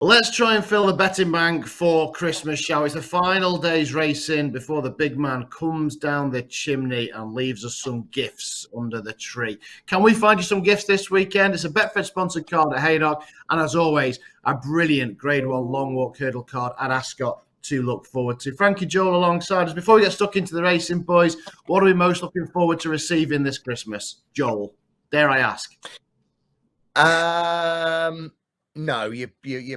Well, let's try and fill the betting bank for Christmas, shall we? It's the final day's racing before the big man comes down the chimney and leaves us some gifts under the tree. Can we find you some gifts this weekend? It's a Betfred sponsored card at Haydock, and as always, a brilliant Grade 1 long walk hurdle card at Ascot to look forward to. Frankie Joel alongside us. Before we get stuck into the racing, boys, what are we most looking forward to receiving this Christmas? Joel, dare I ask? No, you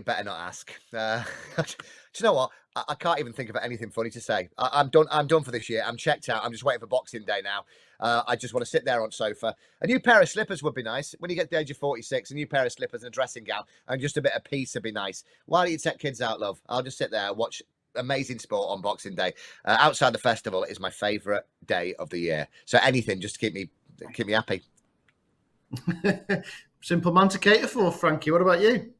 better not ask. Do you know what? I can't even think of anything funny to say. I'm done. I'm done for this year. I'm checked out. I'm just waiting for Boxing Day now. I just want to sit there on sofa. A new pair of slippers would be nice. When you get to the age of 46, a new pair of slippers and a dressing gown and just a bit of peace would be nice. Why don't you take kids out, love? I'll just sit there and watch amazing sport on Boxing Day. Outside the festival is my favourite day of the year. So anything just to keep me happy. Simple man to cater for, Frankie. What about you?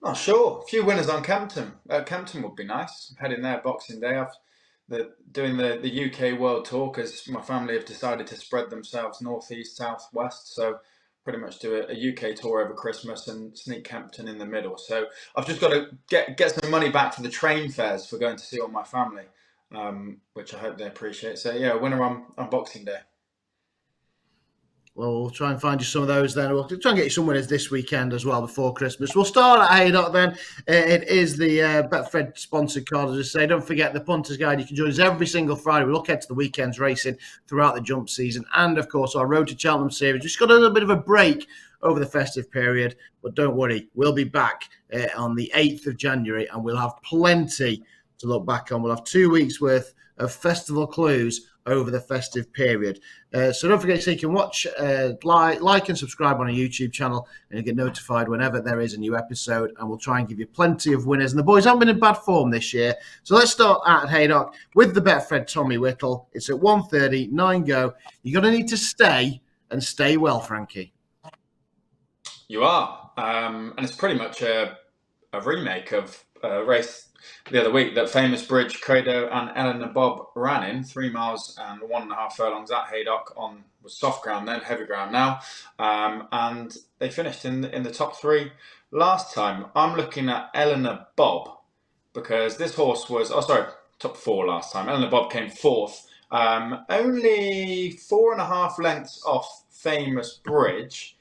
Oh, sure. A few winners on Kempton. Kempton would be nice. I'm heading there Boxing Day. Doing the UK World Tour because my family have decided to spread themselves north, east, south, west. So pretty much do a UK tour over Christmas and sneak Kempton in the middle. So I've just got to get some money back for the train fares for going to see all my family, which I hope they appreciate. So yeah, winner on Boxing Day. Well, we'll try and find you some of those then. We'll try and get you some winners this weekend as well before Christmas. We'll start at Haydock then. It is the Betfred sponsored card, as I say. Don't forget the Punters Guide. You can join us every single Friday. We look ahead to the weekend's racing throughout the jump season. And, of course, our Road to Cheltenham series. Just got a little bit of a break over the festive period. But don't worry, we'll be back on the 8th of January and we'll have plenty to look back on. We'll have 2 weeks' worth of festival clues over the festive period. So don't forget, so you can watch, like and subscribe on our YouTube channel and you'll get notified whenever there is a new episode, and we'll try and give you plenty of winners. And the boys haven't been in bad form this year. So let's start at Haydock with the Betfred Tommy Whittle. It's at 1:30, 9 go. You're going to need to stay and stay well, Frankie. You are. And it's pretty much a remake of a race the other week that Famous Bridge, Credo and Eleanor Bob ran in 3 miles and 1.5 furlongs at Haydock was soft ground then, heavy ground now. And they finished in the top 3 last time. I'm looking at Eleanor Bob because this horse was, top 4 last time. Eleanor Bob came 4th, only 4.5 lengths off Famous Bridge,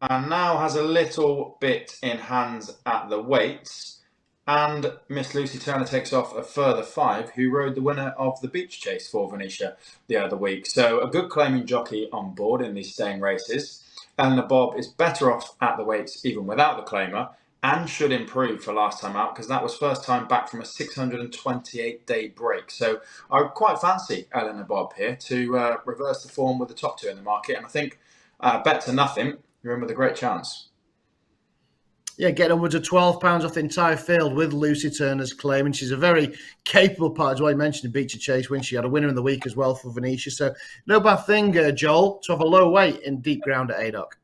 and now has a little bit in hands at the weights. And Miss Lucy Turner takes off a further 5, who rode the winner of the Beach Chase for Venetia the other week. So a good claiming jockey on board in these staying races. Eleanor Bob is better off at the weights even without the claimer and should improve for last time out because that was first time back from a 628-day break. So I quite fancy Eleanor Bob here to reverse the form with the top 2 in the market. And I think bet to nothing, you're in with a great chance. Yeah, get onwards of £12 off the entire field with Lucy Turner's claim. And she's a very capable part, as well. You mentioned the Beach Chase when she had a winner in the week as well for Venetia. So no bad thing, Joel, to have a low weight in deep ground at Haydock.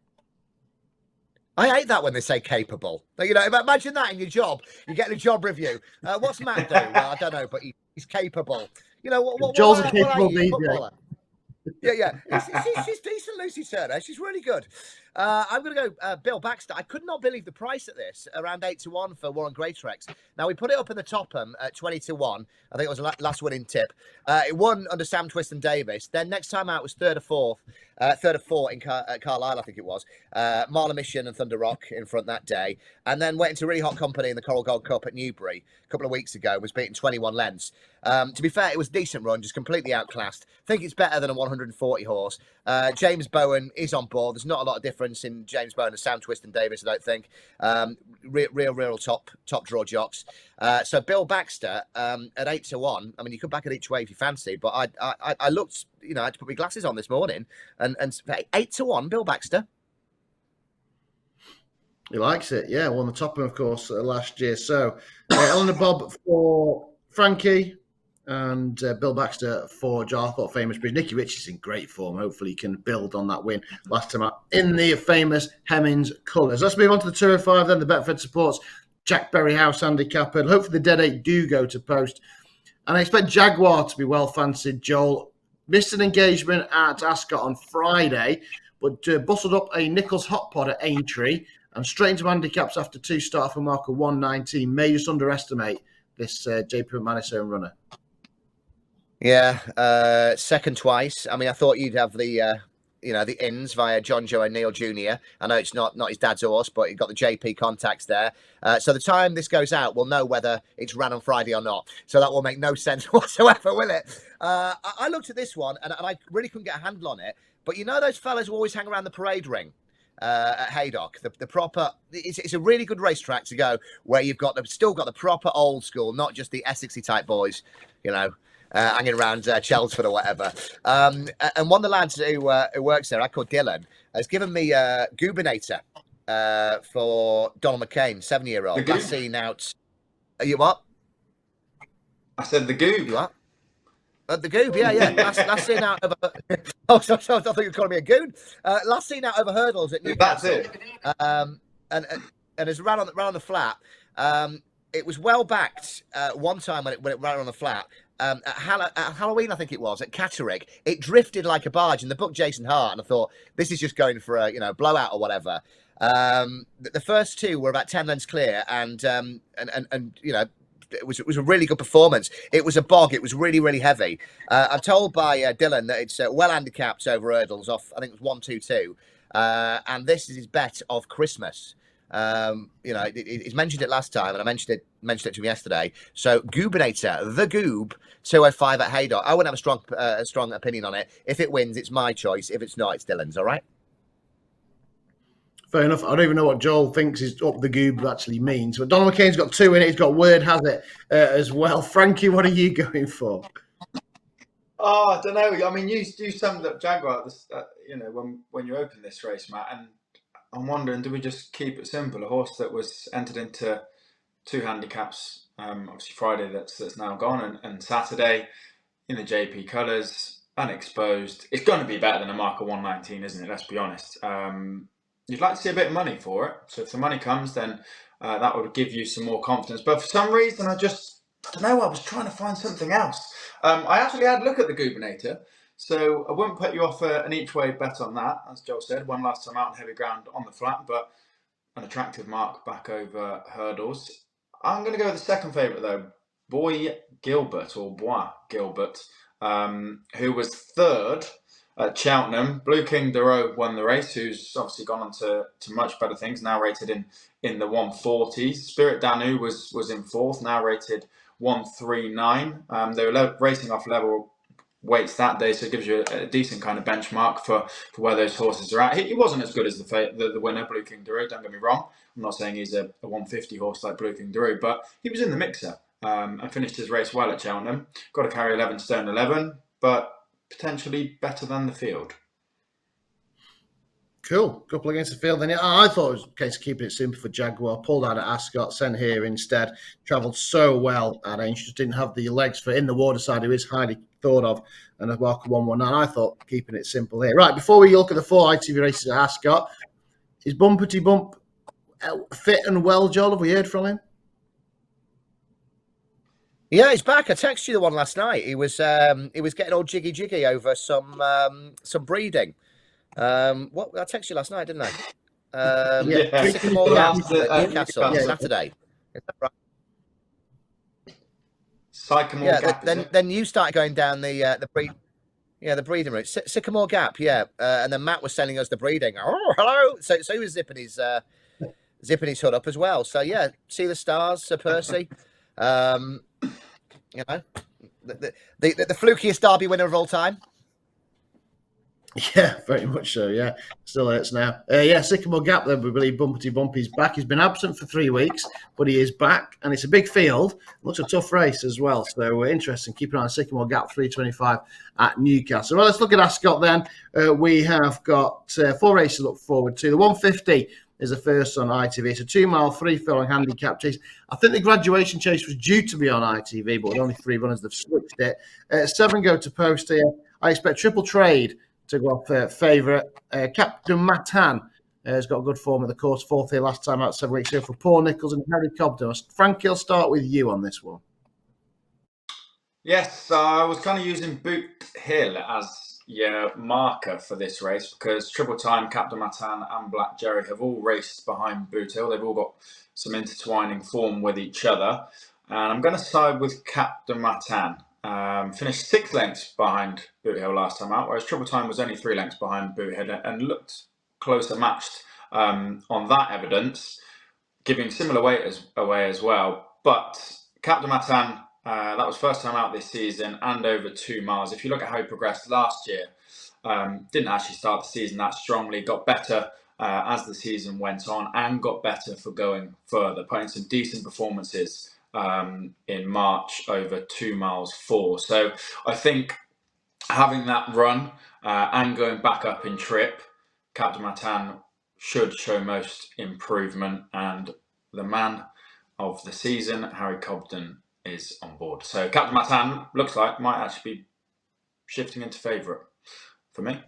I hate that when they say capable. You know, imagine that in your job. You get a job review. What's Matt doing? Well, I don't know, but he's capable. You know, Joel's a capable DJ. Yeah. She's decent, Lucy Turner. She's really good. I'm going to go Bill Baxter. I could not believe the price at this, around 8-1 for Warren Greatrex. Now, we put it up in the Topham at 20-1. I think it was a last winning tip. It won under Sam Twiston Davis. Then next time out was third or fourth in Carlisle, I think it was. Marla Mission and Thunder Rock in front that day. And then went into Really Hot Company in the Coral Gold Cup at Newbury a couple of weeks ago. Was beaten 21 lengths. To be fair, it was a decent run, just completely outclassed. I think it's better than a 140 horse. James Bowen is on board. There's not a lot of difference in James Bowen and Sam Twiston Davis, I don't think. Real top draw jocks. So Bill Baxter at 8-1. I mean, you could back it each way if you fancy, but I looked, I had to put my glasses on this morning, and 8-1, Bill Baxter. He likes it, yeah. Won the Topham, of course, last year. So Eleanor Bob for Frankie and Bill Baxter for Joel. I thought Famous Bridge. Nicky Rich is in great form. Hopefully he can build on that win last time out in the famous Hemmings colours. Let's move on to the 205 then. The Betfred supports Jack Berry House handicap. And hopefully the Dead 8 do go to post. And I expect Jaguar to be well fancied, Joel. Missed an engagement at Ascot on Friday, but bustled up a Nichols Hot Pod at Aintree and straight into handicaps after 2 start off a mark of 119. May just underestimate this JP McManus own runner. Yeah, second twice. I mean, I thought you'd have the the ins via John Joe O'Neill Jr. I know it's not his dad's horse, but he got the JP contacts there. So the time this goes out, we'll know whether it's ran on Friday or not. So that will make no sense whatsoever, will it? I looked at this one and I really couldn't get a handle on it. But you know those fellas who always hang around the parade ring at Haydock, the proper. It's a really good racetrack to go where you've still got the proper old school, not just the Essexy type boys, hanging around Chelmsford or whatever. And one of the lads who works there, I call Dylan, has given me Goobinator for Donald McCain, 7-year-old. Last seen out. You what? I said the Goob. You what? The Goob, yeah. Last seen out over. Oh, sorry, I thought you were calling me a goon. Last seen out over hurdles at Newcastle. That's it. And has ran on the flat. It was well backed one time when it ran on the flat. At Halloween, I think it was, at Catterick, it drifted like a barge, and the book Jason Hart, and I thought, this is just going for a blowout or whatever. The first 2 were about 10 lengths clear, and it was a really good performance. It was a bog. It was really, really heavy. I'm told by Dylan that it's well handicapped over hurdles off, I think it was 122, and this is his bet of Christmas. He's mentioned it last time, and I mentioned it to him yesterday. So Goobinator, the Goob, 205 at Haydock. I wouldn't have a strong opinion on it. If it wins, it's my choice. If it's not, it's Dylan's. All right. Fair enough. I don't even know what Joel thinks is up the Goob actually means. But Donald McCain's got 2 in it. He's got word has it as well. Frankie, what are you going for? Oh, I don't know. I mean, you summed up Jaguar, when you open this race, Matt, and I'm wondering, do we just keep it simple? A horse that was entered into 2 handicaps, obviously Friday that's now gone, and Saturday in the JP colours, unexposed. It's going to be better than a mark of 119, isn't it? Let's be honest. You'd like to see a bit of money for it. So if the money comes, then that would give you some more confidence. But for some reason, I don't know. I was trying to find something else. I actually had a look at the Goobinator. So I wouldn't put you off an each-way bet on that, as Joel said. One last time out on heavy ground on the flat, but an attractive mark back over hurdles. I'm going to go with the second favourite, though, Bois Gilbert, who was 3rd at Cheltenham. Blue King Duro won the race, who's obviously gone on to much better things, now rated in the 140s. Spirit Danu was in 4th, now rated 139. They were racing off level weights that day, so it gives you a decent kind of benchmark for where those horses are at. He wasn't as good as the winner, Blue King Duru, don't get me wrong. I'm not saying he's a 150 horse like Blue King Duru, but he was in the mixer and finished his race well at Cheltenham. Got to carry 11 stone 11, but potentially better than the field. Cool. Couple against the field. Then I thought it was a case of keeping it simple for Jaguar. Pulled out at Ascot, sent here instead. Travelled so well at Ainge, just didn't have the legs for in the water side, who is highly thought of, and a mark of 119. I thought keeping it simple here. Right, before we look at the 4 ITV races at Ascot, is Bumpety Bump fit and well, Joel? Have we heard from him? Yeah, he's back. I texted you the one last night. He was getting all jiggy over some breeding. What I texted you last night, didn't I? Sycamore Gap at Newcastle Saturday. Is that right? Sycamore Gap. Then you start going down the breeding route. Sycamore Gap, and then Matt was selling us the breeding. Oh, hello. So he was zipping his hood up as well. So yeah, see the stars, Sir Percy. The flukiest Derby winner of all time. Yeah, very much so. Yeah, still hurts now. Sycamore Gap. Then we believe Bumpety Bumpy's back. He's been absent for 3 weeks, but he is back, and it's a big field. Looks a tough race as well. So interesting. Keep an eye on Sycamore Gap 325 at Newcastle. Well, let's look at Ascot then. We have got 4 races to look forward to. The 150 is the first on ITV. It's a 2-mile, 3-furlong handicap chase. I think the graduation chase was due to be on ITV, but with only 3 runners, they've switched it. 7 go to post here. I expect Triple Trade to go off favourite. Captain Matan has got good form at the course, 4th here last time out 7 weeks ago for Paul Nicholls and Harry Cobden. Frank, I'll start with you on this one. Yes, I was kind of using Boot Hill as your marker for this race, because Triple Time, Captain Matan and Black Jerry have all raced behind Boot Hill. They've all got some intertwining form with each other. And I'm going to side with Captain Matan. Finished 6 lengths behind Boot Hill last time out, whereas Triple Time was only 3 lengths behind Boot Hill and looked closer matched on that evidence, giving similar weight away as well. But Captain Matan, that was first time out this season and over 2 miles. If you look at how he progressed last year, didn't actually start the season that strongly, got better as the season went on and got better for going further, putting some decent performances in March over 2 miles 4. So I think having that run and going back up in trip, Captain Matan should show most improvement, and the man of the season, Harry Cobden, is on board. So Captain Matan looks like might actually be shifting into favourite for me.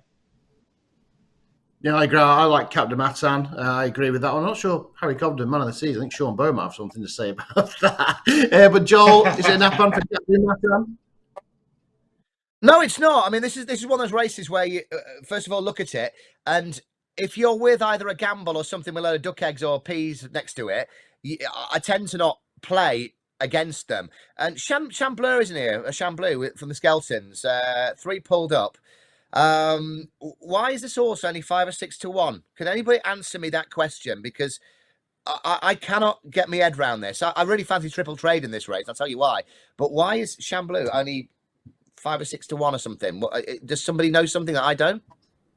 Yeah, I agree. I like Captain Matan. I agree with that. I'm not sure Harry Cobden, man of the season. I think Sean Bowe might have something to say about that. But Joel, is it enough fun for Captain Matan? No, it's not. I mean, this is one of those races where you first of all look at it, and if you're with either a gamble or something with a load of duck eggs or peas next to it, I tend to not play against them. And Chambleu isn't here, a Chambleu from the Skeltons, 3 pulled up. Why is this horse only 5 or 6 to 1? Can anybody answer me that question? Because I cannot get my head around this. I really fancy triple trade in this race. I'll tell you why. But why is Chambleu only 5 or 6 to 1 or something? Does somebody know something that I don't?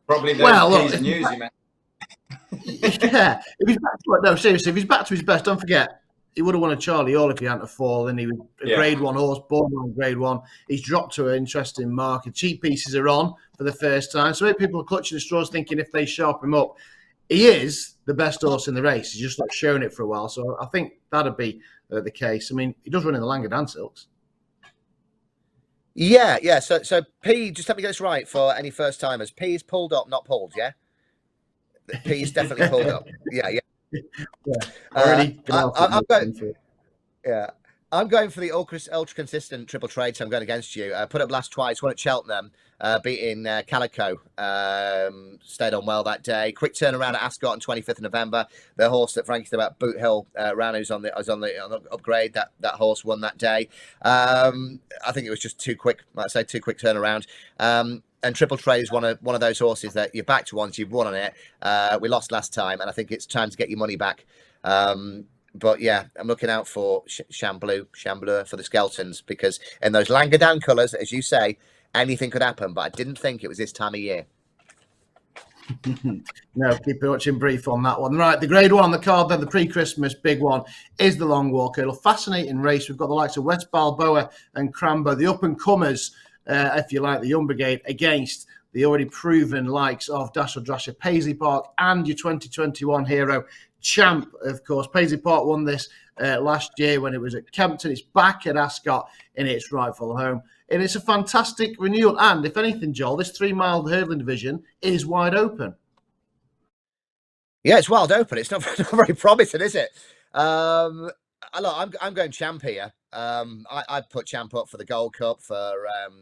Probably those P's and U's you meant. Yeah, if he's back to, no, seriously, if he's back to his best, don't forget he would have won a Charlie Hall if he hadn't have fallen. He was a Grade 1 horse, born on Grade 1. He's dropped to an interesting mark. Cheap pieces are on for the first time. So people are clutching the straws thinking if they sharp him up, he is the best horse in the race. He's just not shown it for a while. So I think that'd be the case. I mean, he does run in the Langer Dan Silks. Yeah. So P, just let me get this right for any first timers. P is pulled up, not pulled, yeah? P is definitely pulled up. Yeah. I'm going for the ultra consistent triple trade, so I'm going against you. Put up last twice, won at Cheltenham, beating Calico. Stayed on well that day. Quick turnaround at Ascot on 25th of November. The horse that Frankie said about Boot Hill ran, who's on the upgrade. That horse won that day. I think it was just too quick. Like I say, too quick turnaround. And triple trade is one of those horses that you're back to once you've won on it. We lost last time, and I think it's time to get your money back. But yeah, I'm looking out for Chambleu for the Skeltons, because in those Langer Dan colours, as you say, anything could happen. But I didn't think it was this time of year. No, keep it watching brief on that one. Right, the Grade 1 on the card, then the pre-Christmas big one is the Long Walker. A fascinating race. We've got the likes of West Balboa and Crambo, the up-and-comers, if you like, the Young Brigade, against the already proven likes of Dash or Drasher, Paisley Park, and your 2021 hero, Champ, of course. Paisley Park won this last year when it was at Kempton. It's back at Ascot in its rightful home. And it's a fantastic renewal. And if anything, Joel, this 3-mile hurdling division is wide open. Yeah, it's wide open. It's not very promising, is it? Look, I'm going Champ here. I'd put Champ up for the Gold Cup, for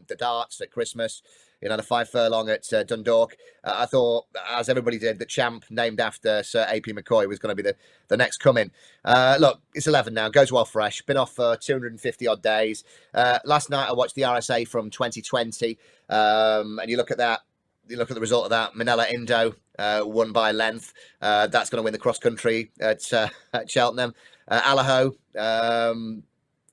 the darts at Christmas, the 5 furlong at Dundalk. I thought, as everybody did, that Champ, named after Sir A.P. McCoy, was going to be the next coming. Look, it's 11 now, goes well fresh, been off for 250 odd days. Last night I watched the RSA from 2020, and you look at that, you look at the result of that. Manila Indo won by length. That's going to win the cross country at Cheltenham. Allaho,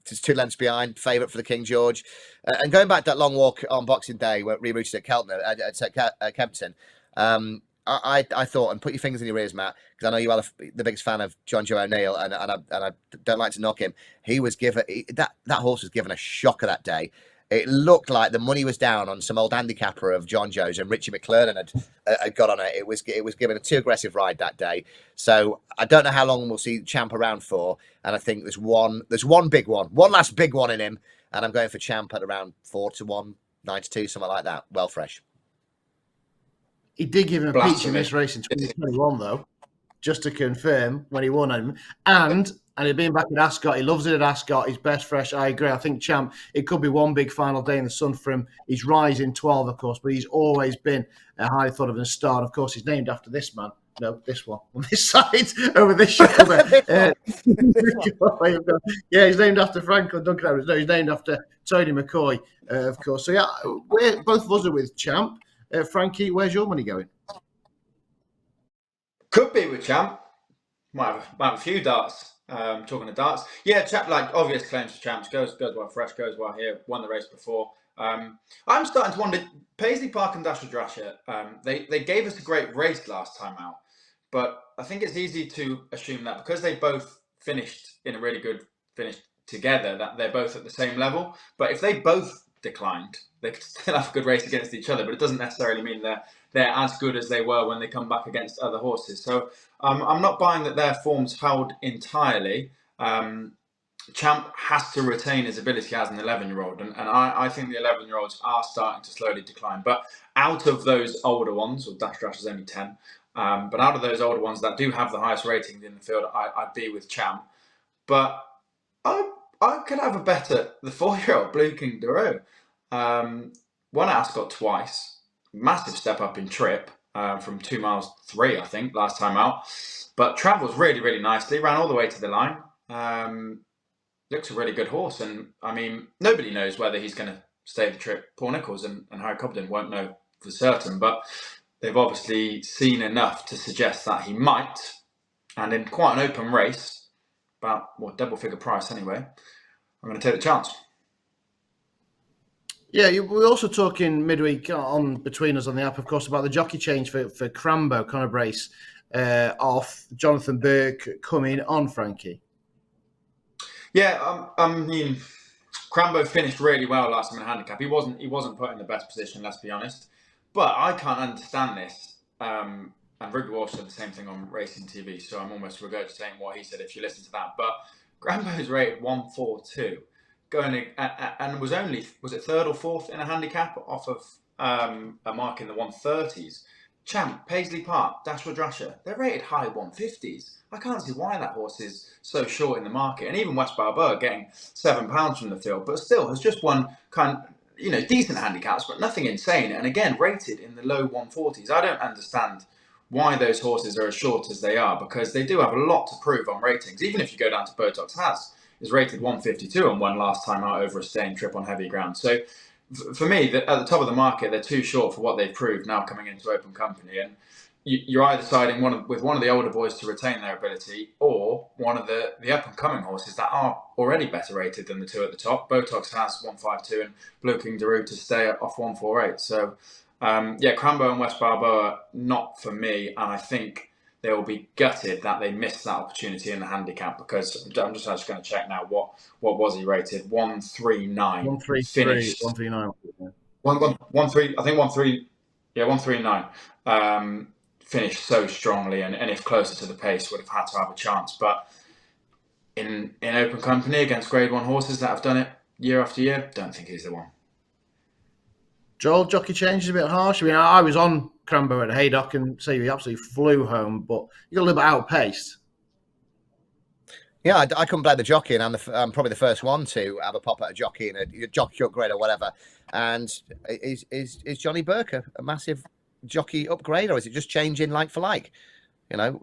just 2 lengths behind, favourite for the King George. And going back to that long walk on Boxing Day, where rerouted at Kempton, I thought, and put your fingers in your ears, Matt, because I know you are the biggest fan of John Joe O'Neill, and I don't like to knock him. He was given that horse was given a shocker that day. It looked like the money was down on some old handicapper of John Joe's, and Richie McClernand had got on it. It was given a too aggressive ride that day. So I don't know how long we'll see Champ around for. And I think there's one big one, one last big one in him. And I'm going for Champ at around 4 to 1, 9 to 2, something like that. Well fresh. He did give him a peach in this race in 2021, though, just to confirm when he won him. And And he's been back at Ascot. He loves it at Ascot. He's best fresh. I agree. I think Champ, it could be one big final day in the sun for him. He's rising 12, of course, but he's always been highly thought of as a star. Of course, he's named after this man. No, this one on this side over this shoulder. Yeah, he's named after Franklin Duncan. No, he's named after Tony McCoy, of course. So yeah, both of us are with Champ. Frankie, where's your money going? Could be with Champ. Might have a few darts. Talking of darts, yeah, Champ, like obvious claims for Champs, goes well fresh, goes well here. Won the race before. I'm starting to wonder. Paisley Park and Dashwood Drasher, they gave us a great race last time out, but I think it's easy to assume that because they both finished in a really good finish together, that they're both at the same level. But if they both declined, they could still have a good race against each other. But it doesn't necessarily mean they're as good as they were when they come back against other horses. So I'm not buying that their form's held entirely. Champ has to retain his ability as an 11-year-old. And I think the 11-year-olds are starting to slowly decline. But out of those older ones, well, Dash is only 10, but out of those older ones that do have the highest ratings in the field, I'd be with Champ. But I could have a bet at the 4-year-old Blue King Daru. Won at Ascot twice. Massive step up in trip from 2 miles 3, I think, last time out. But travels really, really nicely. Ran all the way to the line. Looks a really good horse. And, I mean, nobody knows whether he's going to stay the trip. Paul Nicholls and Harry Cobden won't know for certain. But they've obviously seen enough to suggest that he might. And in quite an open race, about, double-figure price anyway, I'm going to take the chance. Yeah, we're also talking midweek on between us on the app, of course, about the jockey change for Crambo, Conor Brace, off Jonathan Burke coming on, Frankie. Yeah, I mean, Crambo finished really well last time in handicap. He wasn't put in the best position, let's be honest. But I can't understand this. And Rigby Walsh said the same thing on Racing TV, so I'm almost regurgitating what he said if you listen to that. But Crambo's rated 142. Going and was it third or fourth in a handicap off of a mark in the 130s. Champ, Paisley Park, Dashwood Drasher, they're rated high 150s. I can't see why that horse is so short in the market. And even West Balboa getting £7 from the field, but still has just won decent handicaps, but nothing insane. And again, rated in the low 140s. I don't understand why those horses are as short as they are, because they do have a lot to prove on ratings. Even if you go down to Botox Has, is rated 152 and won last time out over a staying trip on heavy ground. So for me, at the top of the market, they're too short for what they've proved now coming into open company. And you're either siding with one of the older boys to retain their ability, or one of the up and coming horses that are already better rated than the two at the top. Botox Has 152 and Blue King Daru to stay off 148. So Crambo and West Balboa, not for me. And I think they will be gutted that they missed that opportunity in the handicap, because I'm just actually going to check now what was he rated. 139. 133. 139. 139. I think 139. Finished so strongly, and if closer to the pace would have had to have a chance. But in open company against Grade 1 horses that have done it year after year, don't think he's the one. Joel, jockey change is a bit harsh. I mean, I was on Crambo at Haydock and say he absolutely flew home, but you got a little bit outpaced. Yeah, I couldn't blame the jockey, and I'm probably the first one to have a pop at a jockey and a jockey upgrade or whatever. And is Johnny Burke a massive jockey upgrade, or is it just changing like for like? Johnny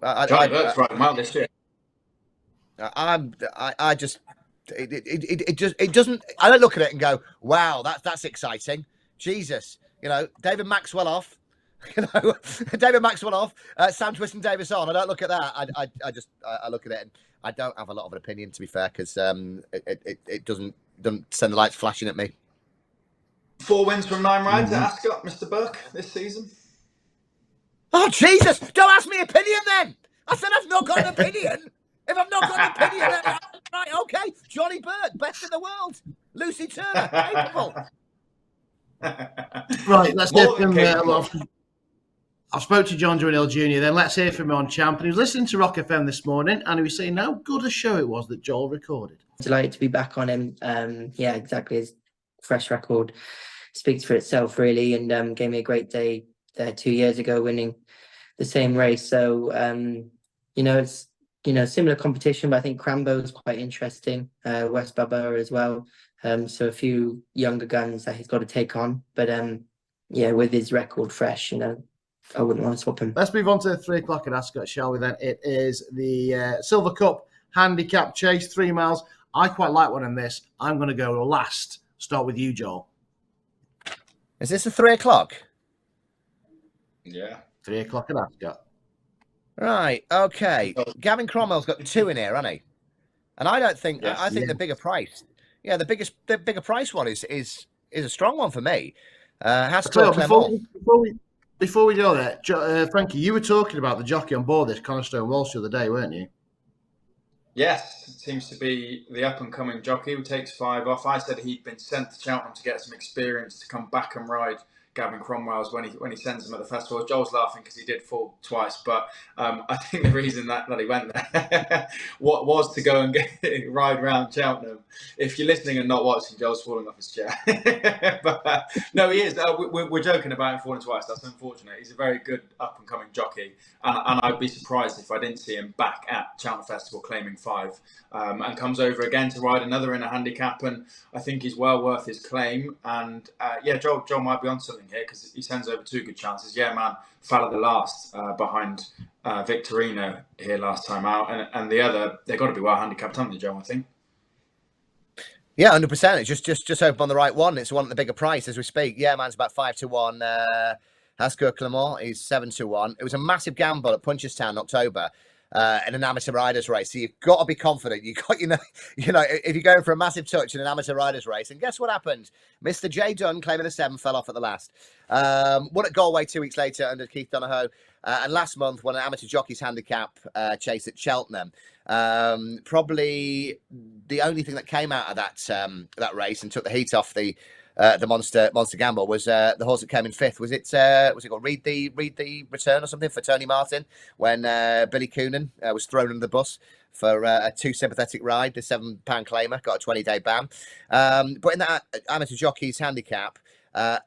Burke's right well this year. It doesn't. I don't look at it and go, "Wow, that's exciting." Jesus, David Maxwell off. David Maxwell off. Sam Twiston Davis on. I don't look at that. I look at it and I don't have a lot of an opinion, to be fair, because it doesn't send the lights flashing at me. 4 wins from 9 rides at Ascot, Mr. Burke, this season. Oh, Jesus! Don't ask me opinion then! I said I've not got an opinion! If I've not got an opinion, then, right, okay. Johnny Burke, best in the world. Lucy Turner, capable. Right, let's hear from... I spoke to John Joe Jr. Then let's hear from him on Champ. And he was listening to Rock FM this morning, and he was saying how good a show it was that Joel recorded. Delighted to be back on him. Yeah, exactly. His fresh record speaks for itself, really, and gave me a great day there 2 years ago, winning the same race. So, it's similar competition, but I think Crambo is quite interesting. West Bubba as well. So a few younger guns that he's got to take on. But with his record fresh, I wouldn't want to swap him. Let's move on to 3 o'clock at Ascot, shall we then? It is the Silver Cup handicap chase, 3 miles. I quite like one in this. I'm going to go last. Start with you, Joel. Is this a 3 o'clock? Yeah. 3 o'clock at Ascot. Right. Okay. Gavin Cromwell's got 2 in here, hasn't he? And I don't think. Yes. I think the bigger price. Yeah, the bigger price one is a strong one for me. Before we go there, Frankie, you were talking about the jockey on board this, Cornerstone Walsh, the other day, weren't you? Yes, it seems to be the up-and-coming jockey who takes 5 off. I said he'd been sent to Cheltenham to get some experience to come back and ride Gavin Cromwell's when he sends him at the festival. Joel's laughing because he did fall twice, but I think the reason that he went there was to go and ride around Cheltenham. If you're listening and not watching, Joel's falling off his chair. But no, he is. We're joking about him falling twice. That's unfortunate. He's a very good up-and-coming jockey, and I'd be surprised if I didn't see him back at Cheltenham Festival claiming 5, and comes over again to ride another in a handicap, and I think he's well worth his claim. And Joel might be on something here because he sends over 2 good chances. Yeah, man, fell at the last behind Victorino here last time out, and the other, they've got to be well handicapped, haven't they, Joel? I think. Yeah, 100%. It's just open on the right one. It's one at the bigger price as we speak. Yeah, man's about 5-1. Ascot Clement is 7-1. It was a massive gamble at Punchestown in October. In an amateur riders race, so you've got to be confident. If you're going for a massive touch in an amateur riders race, and guess what happened? Mr. J Dunn claiming a 7 fell off at the last. Won at Galway 2 weeks later under Keith Donohoe, and last month won an amateur jockey's handicap chase at Cheltenham. Probably the only thing that came out of that race and took the heat off the monster gamble was the horse that came in 5th. Was it called Read the Return or something for Tony Martin when Billy Coonan was thrown under the bus for a too sympathetic ride? The £7 claimer got a 20-day ban. But in that amateur jockey's handicap,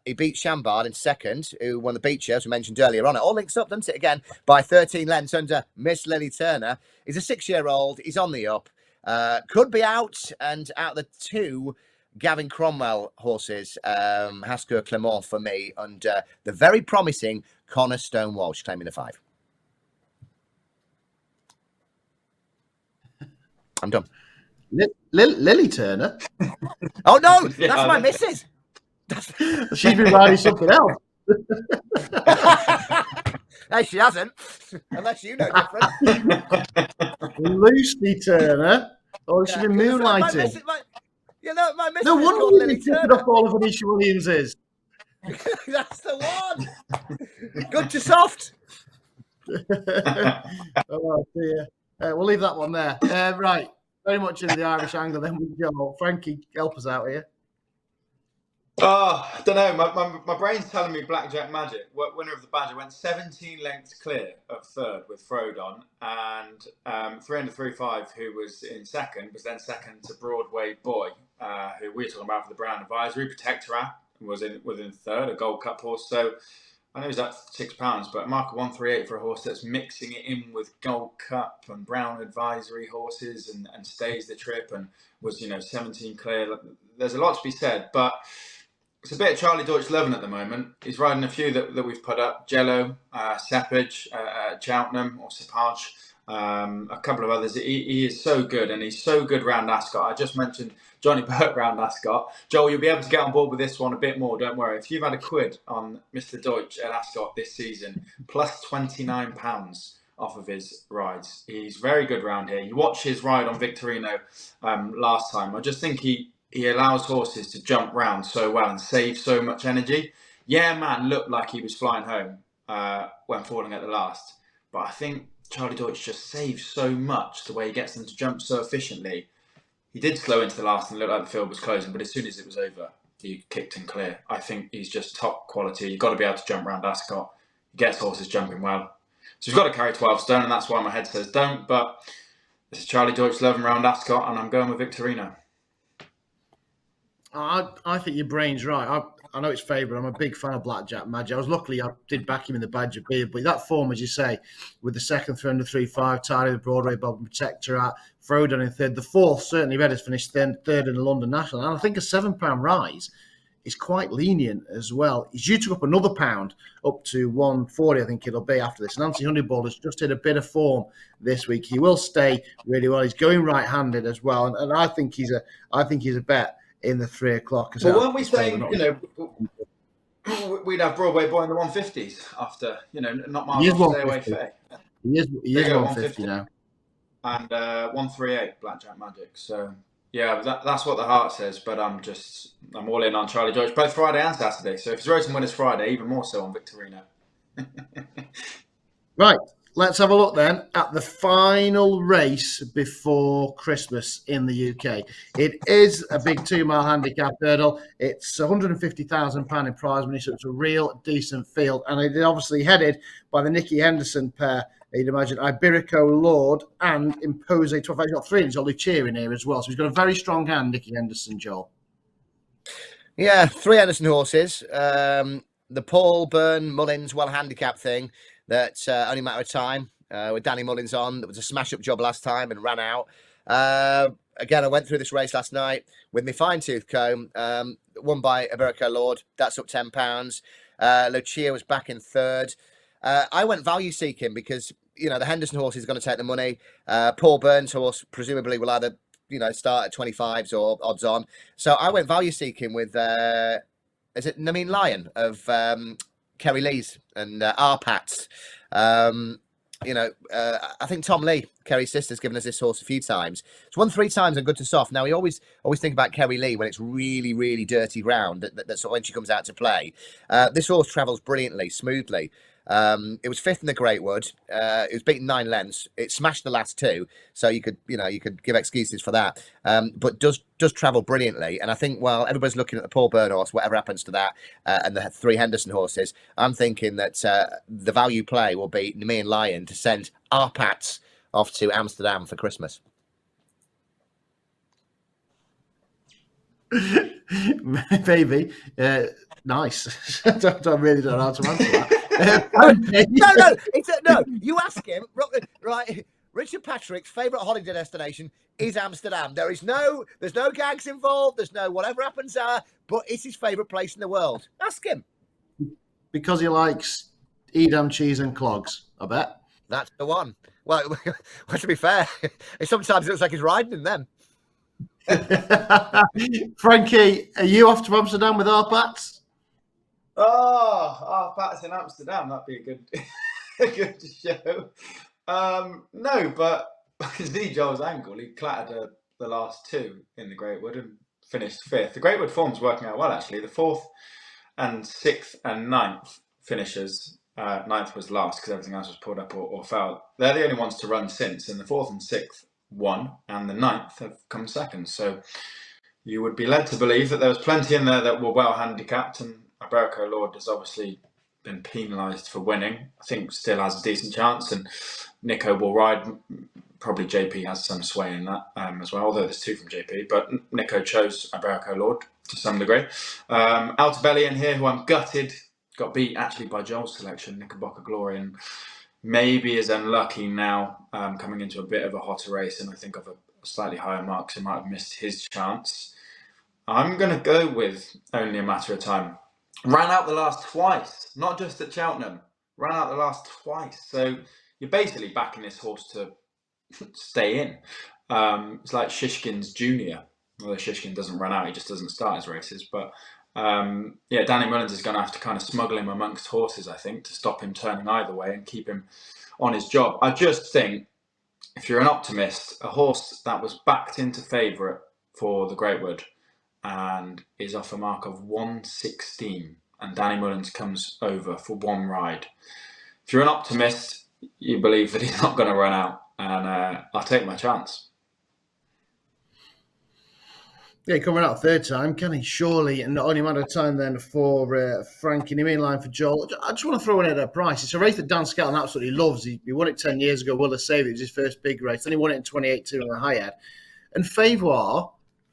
he beat Chambard in 2nd, who won the Beecher, as we mentioned earlier on. It all links up, doesn't it, again, by 13 lengths under Miss Lily Turner. He's a 6-year-old. He's on the up. Could be out, and out the 2 Gavin Cromwell horses, Ascot Clement for me, and the very promising Cornerstone Walsh claiming a 5. I'm done. Lily Turner? Oh, no, that's my missus. She's been riding something else. No, she hasn't, unless you know different. Lucy Turner? Or has she been moonlighting? My missus No is wonder called you Lily picked Turner. up all of Anisha Williams's. That's the one. Good to soft. Oh dear. We'll leave that one there. Right. Very much in the Irish angle then with Joel. Frankie, help us out here. Oh, I don't know. My brain's telling me Blackjack Magic, winner of the Badger, went 17 lengths clear of 3rd with Frodon, and 335, who was in 2nd, was then 2nd to Broadway Boy, who we're talking about for the Brown Advisory. Protectorat was within 3rd, a Gold Cup horse. So I know he's at £6, but a mark of 138 for a horse that's mixing it in with Gold Cup and Brown Advisory horses and stays the trip and was 17 clear. There's a lot to be said, but it's a bit of Charlie Deutsch loving at the moment. He's riding a few that we've put up. Jello, Seppage, Cheltenham or Sepage, a couple of others. He is so good, and he's so good round Ascot. I just mentioned Johnny Burke round Ascot. Joel, you'll be able to get on board with this one a bit more, don't worry. If you've had a quid on Mr. Deutsch at Ascot this season, plus £29 off of his rides. He's very good round here. You watch his ride on Victorino last time. I just think he allows horses to jump round so well and save so much energy. Yeah, man, looked like he was flying home when falling at the last. But I think Charlie Deutsch just saves so much the way he gets them to jump so efficiently. He did slow into the last and looked like the field was closing, but as soon as it was over, he kicked and clear. I think he's just top quality. You've got to be able to jump around Ascot. He gets horses jumping well. So he's got to carry 12 stone, and that's why my head says don't. But this is Charlie Deutsch loving around Ascot, and I'm going with Victorino. I think your brain's right. I know it's favourite. I'm a big fan of Blackjack Magic. Luckily I did back him in the Badger Beard, but that form, as you say, with the second 300-3-5, Tidy the Broadway, Bob Protectorat, Frodon in third. The fourth, certainly Red has finished third in the London National. And I think a £7 rise is quite lenient as well. He's due to go up another £1 up to 140, I think it'll be after this. Nancy Honeyball has just hit a bit of form this week. He will stay really well. He's going right-handed as well, and I think he's a bet in the 3 o'clock. Well, weren't we saying, we'd have Broadway Boy in the 150s after, not miles off stay away fair. He is 150 now. And 138 Blackjack Magic. So yeah, that's what the heart says. But I'm all in on Charlie George both Friday and Saturday. So if he's racing winners Friday, even more so on Victorino. Right. Let's have a look then at the final race before Christmas in the UK. It is a big 2 mile handicap hurdle. It's £150,000 in prize money, so it's a real decent field. And it is obviously headed by the Nicky Henderson pair. You'd imagine Iberico Lord and Impose 12. He's got 3 and he's got Lucia in here as well. So he's got a very strong hand, Nicky Henderson, Joel. Yeah, 3 Henderson horses. The Paul Byrne Mullins well handicapped thing. That's only a matter of time with Danny Mullins on. It was a smash-up job last time and ran out. Again, I went through this race last night with my fine-tooth comb. Won by Iberico Lord. That's up £10. Lucia was back in third. I went value-seeking because, the Henderson horse is going to take the money. Paul Byrne's horse presumably will either, start at 25s or odds on. So I went value-seeking with, is it Nameen Lion of... Kerry Lee's and Arpats. I think Tom Lee, Kerry's sister's given us this horse a few times. It's won 3 times and good to soft. Now, we always think about Kerry Lee when it's really, really dirty ground. That's when she comes out to play. This horse travels brilliantly, smoothly. It was 5th in the Greatwood. It was beaten 9 lengths. It smashed the last 2, so you could give excuses for that. But does travel brilliantly. And I think while everybody's looking at the Paul Byrne horse, whatever happens to that, and the 3 Henderson horses, I'm thinking that the value play will be me and Lion to send our Pats off to Amsterdam for Christmas. Maybe. Nice. I really don't know how to answer that. No. You ask him, right? Richard Patrick's favourite holiday destination is Amsterdam. There's no gags involved. There's no whatever happens there, but it's his favourite place in the world. Ask him. Because he likes Edam cheese and clogs, I bet. That's the one. Well, to be fair, sometimes it looks like he's riding in them. Frankie, are you off to Amsterdam with our Pats? Oh, Pat's in Amsterdam. That'd be a good show. No, but I can see Joel's angle. He clattered the last 2 in the Greatwood and finished 5th. The Greatwood form's working out well, actually. The 4th and 6th and 9th finishers. 9th was last because everything else was pulled up or fell. They're the only ones to run since, and the 4th and 6th won, and the 9th have come second. So you would be led to believe that there was plenty in there that were well handicapped, and Iberico Lord has obviously been penalised for winning. I think still has a decent chance, and Nico will ride. Probably JP has some sway in that as well, although there's 2 from JP. But Nico chose Iberico Lord to some degree. Altabelli in here, who I'm gutted, got beat actually by Joel's selection, Knickerbocker Glory, and maybe is unlucky now coming into a bit of a hotter race, and I think of a slightly higher mark, so he might have missed his chance. I'm going to go with Only a Matter of Time. Ran out the last twice, not just at Cheltenham. Ran out the last twice. So you're basically backing this horse to stay in. It's like Shishkin's junior. Although Shishkin doesn't run out, he just doesn't start his races. But Danny Mullins is going to have to kind of smuggle him amongst horses, I think, to stop him turning either way and keep him on his job. I just think, if you're an optimist, a horse that was backed into favourite for the Greatwood and is off a mark of 116, and Danny Mullins comes over for 1 ride. If you're an optimist, you believe that he's not going to run out, and I'll take my chance. Yeah, coming out 3rd time, can he? Surely, and not only a matter of time then for Frankie. And in line for Joel. I just want to throw in at a price. It's a race that Dan Skelton absolutely loves. He won it 10 years ago. Will have saved it. It was his first big race. Then he won it in 2018 on a high head. And Favor,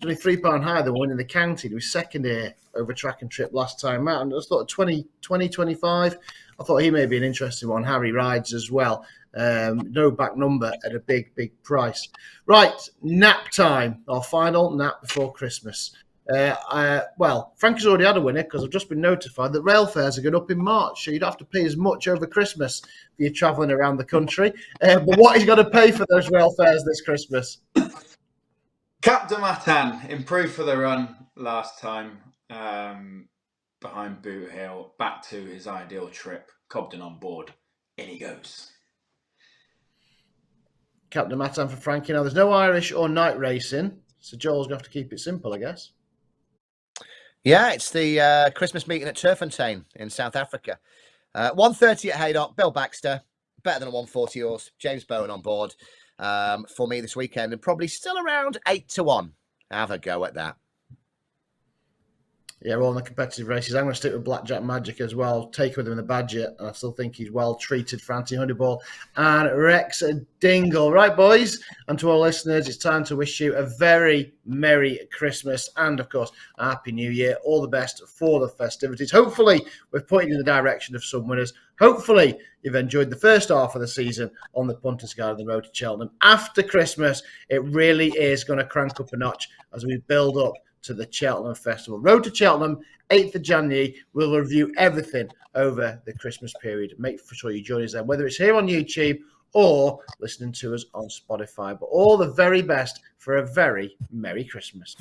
only £3 higher than winning the county. He was second here over track and trip last time out. And I just thought 25. I thought he may be an interesting one. Harry rides as well. No back number at a big price. Right, nap time. Our final nap before Christmas. Well, Frank has already had a winner because I've just been notified that rail fares are going up in March, so you'd have to pay as much over Christmas if you're travelling around the country. But what he's got to pay for those rail fares this Christmas? Captain Matan improved for the run last time behind Boot Hill, back to his ideal trip. Cobden on board. In he goes. Captain Matan for Frankie. Now, there's no Irish or night racing, so Joel's going to have to keep it simple, I guess. Yeah, it's the Christmas meeting at Turffontein in South Africa. 1:30 at Haydock. Bill Baxter, better than a 140 horse. James Bowen on board for me this weekend, and probably still around 8-1. Have a go at that. Yeah, all in the competitive races. I'm going to stick with Blackjack Magic as well. Take with him in the budget, and I still think he's well treated for Honeyball and Rex Dingle. Right, boys, and to all listeners, it's time to wish you a very Merry Christmas and, of course, a Happy New Year. All the best for the festivities. Hopefully, we've pointed in the direction of some winners. Hopefully, you've enjoyed the first half of the season on the Punters Guide of the Road to Cheltenham. After Christmas, it really is going to crank up a notch as we build up to the Cheltenham Festival. Road to Cheltenham, 8th of January. We'll review everything over the Christmas period. Make sure you join us there, whether it's here on YouTube or listening to us on Spotify. But all the very best for a very Merry Christmas.